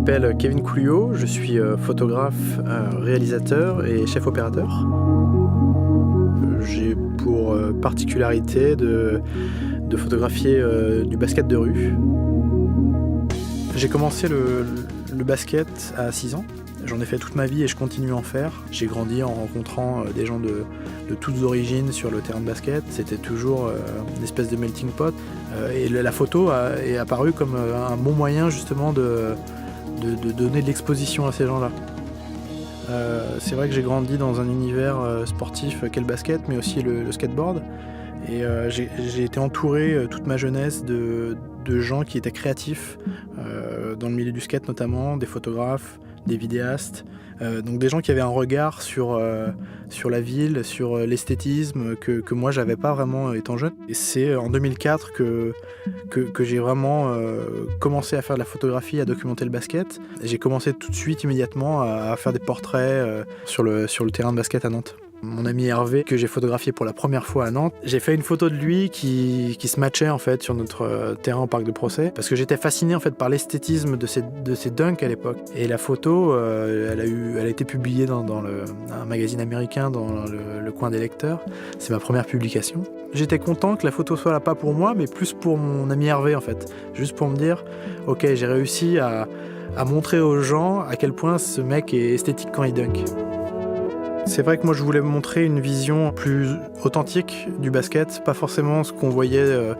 m'appelle Kevin Couliot, je suis photographe, réalisateur et chef opérateur. J'ai pour particularité de photographier du basket de rue. J'ai commencé le basket à 6 ans. J'en ai fait toute ma vie et je continue à en faire. J'ai grandi en rencontrant des gens de toutes origines sur le terrain de basket. C'était toujours une espèce de melting pot. Et la photo est apparue comme un bon moyen justement de donner de l'exposition à ces gens-là. C'est vrai que j'ai grandi dans un univers sportif qu'est le basket, mais aussi le skateboard. Et j'ai été entouré toute ma jeunesse de gens qui étaient créatifs, dans le milieu du skate notamment, des photographes, des vidéastes, donc des gens qui avaient un regard sur la ville, sur l'esthétisme que moi j'avais pas vraiment étant jeune. Et c'est en 2004 que j'ai vraiment commencé à faire de la photographie, à documenter le basket. J'ai commencé tout de suite, immédiatement, à faire des portraits sur le terrain de basket à Nantes. Mon ami Hervé, que j'ai photographié pour la première fois à Nantes, j'ai fait une photo de lui qui se matchait en fait sur notre terrain au Parc de Procès, parce que j'étais fasciné en fait par l'esthétisme de ces dunks à l'époque. Et la photo, elle a été publiée dans un magazine américain, dans le coin des lecteurs. C'est ma première publication. J'étais content que la photo soit là, pas pour moi, mais plus pour mon ami Hervé en fait, juste pour me dire, ok, j'ai réussi à montrer aux gens à quel point ce mec est esthétique quand il dunk. C'est vrai que moi je voulais montrer une vision plus authentique du basket, pas forcément ce qu'on voyait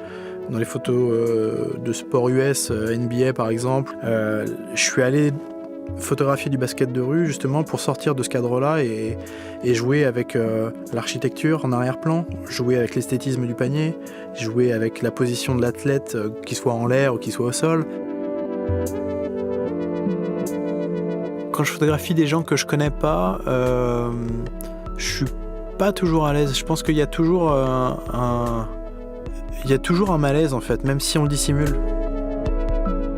dans les photos de sport US, NBA par exemple. Je suis allé photographier du basket de rue justement pour sortir de ce cadre-là et jouer avec l'architecture en arrière-plan, jouer avec l'esthétisme du panier, jouer avec la position de l'athlète, qu'il soit en l'air ou qu'il soit au sol. Quand je photographie des gens que je connais pas, je suis pas toujours à l'aise. Je pense qu'il y a toujours un malaise en fait, même si on le dissimule.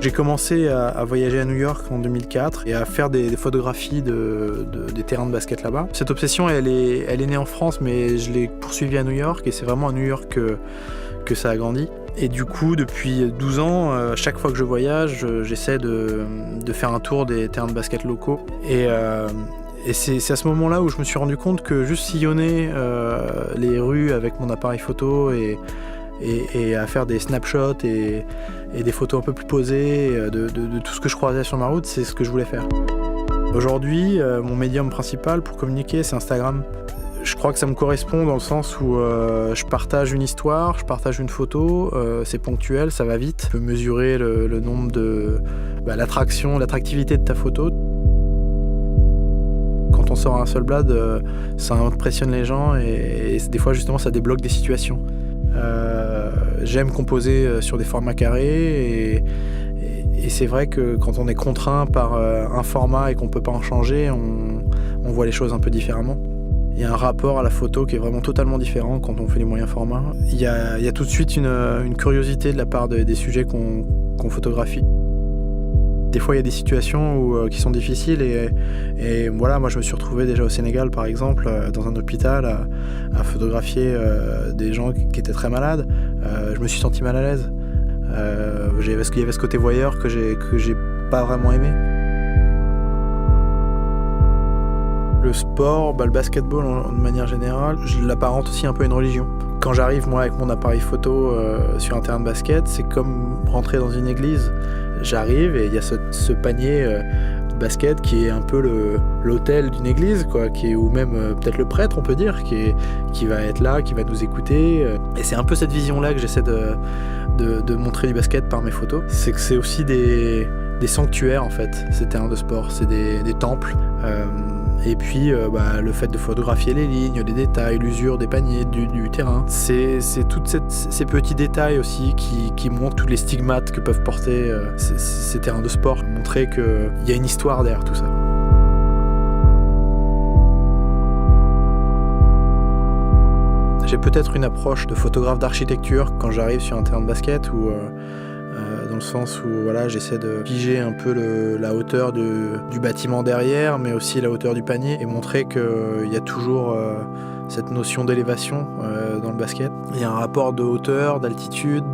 J'ai commencé à voyager à New York en 2004 et à faire des photographies des terrains de basket là-bas. Cette obsession, elle est née en France, mais je l'ai poursuivie à New York et c'est vraiment à New York que ça a grandi. Et du coup, depuis 12 ans, chaque fois que je voyage, j'essaie de faire un tour des terrains de basket locaux. Et c'est à ce moment-là où je me suis rendu compte que juste sillonner les rues avec mon appareil photo et à faire des snapshots et des photos un peu plus posées de tout ce que je croisais sur ma route, c'est ce que je voulais faire. Aujourd'hui, mon médium principal pour communiquer, c'est Instagram. Je crois que ça me correspond dans le sens où je partage une histoire, je partage une photo, c'est ponctuel, ça va vite. Je peux mesurer le nombre l'attractivité de ta photo. Quand on sort un seul blad, ça impressionne les gens et des fois justement ça débloque des situations. J'aime composer sur des formats carrés et c'est vrai que quand on est contraint par un format et qu'on ne peut pas en changer, on voit les choses un peu différemment. Il y a un rapport à la photo qui est vraiment totalement différent quand on fait les moyens formats. Il y a tout de suite une curiosité de la part des sujets qu'on photographie. Des fois, il y a des situations qui sont difficiles et voilà, moi je me suis retrouvé déjà au Sénégal par exemple, dans un hôpital, à photographier des gens qui étaient très malades. Je me suis senti mal à l'aise. Il y avait ce côté voyeur que j'ai pas vraiment aimé. Le sport, le basketball de manière générale, je l'apparente aussi un peu à une religion. Quand j'arrive moi avec mon appareil photo sur un terrain de basket, c'est comme rentrer dans une église. J'arrive et il y a ce panier de basket qui est un peu l'autel d'une église, quoi, ou même peut-être le prêtre, on peut dire, qui va être là, qui va nous écouter. Et c'est un peu cette vision-là que j'essaie de montrer du basket par mes photos. C'est que c'est aussi des sanctuaires en fait, ces terrains de sport, c'est des temples. Et puis le fait de photographier les lignes, les détails, l'usure des paniers, du terrain. C'est tous ces petits détails aussi qui montrent tous les stigmates que peuvent porter ces terrains de sport. Montrer qu'il y a une histoire derrière tout ça. J'ai peut-être une approche de photographe d'architecture quand j'arrive sur un terrain de basket dans le sens où voilà, j'essaie de piger un peu la hauteur du bâtiment derrière, mais aussi la hauteur du panier et montrer qu'il y a toujours cette notion d'élévation dans le basket. Il y a un rapport de hauteur, d'altitude,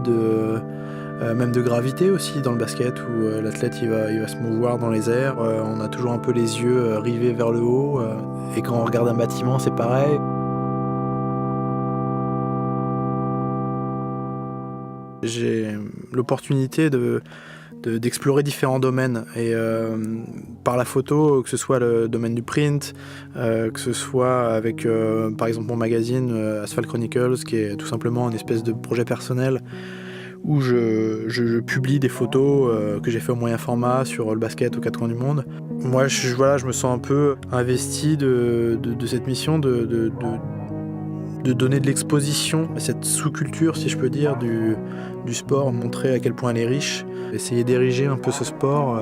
même de gravité aussi dans le basket où l'athlète il va se mouvoir dans les airs, on a toujours un peu les yeux rivés vers le haut et quand on regarde un bâtiment c'est pareil. J'ai l'opportunité d'explorer différents domaines et par la photo, que ce soit le domaine du print, que ce soit avec par exemple mon magazine Asphalt Chronicles qui est tout simplement une espèce de projet personnel où je publie des photos que j'ai fait au moyen format sur le basket aux quatre coins du monde. Moi je me sens un peu investi de cette mission de donner de l'exposition à cette sous-culture, si je peux dire, du sport, montrer à quel point elle est riche, essayer d'ériger un peu ce sport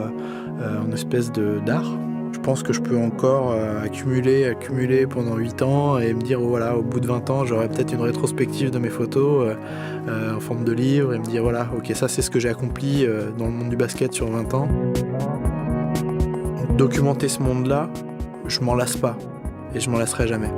en espèce d'art. Je pense que je peux encore accumuler pendant 8 ans et me dire, oh, voilà, au bout de 20 ans, j'aurai peut-être une rétrospective de mes photos en forme de livre et me dire, voilà, ok, ça c'est ce que j'ai accompli dans le monde du basket sur 20 ans. Documenter ce monde-là, je m'en lasse pas et je m'en lasserai jamais.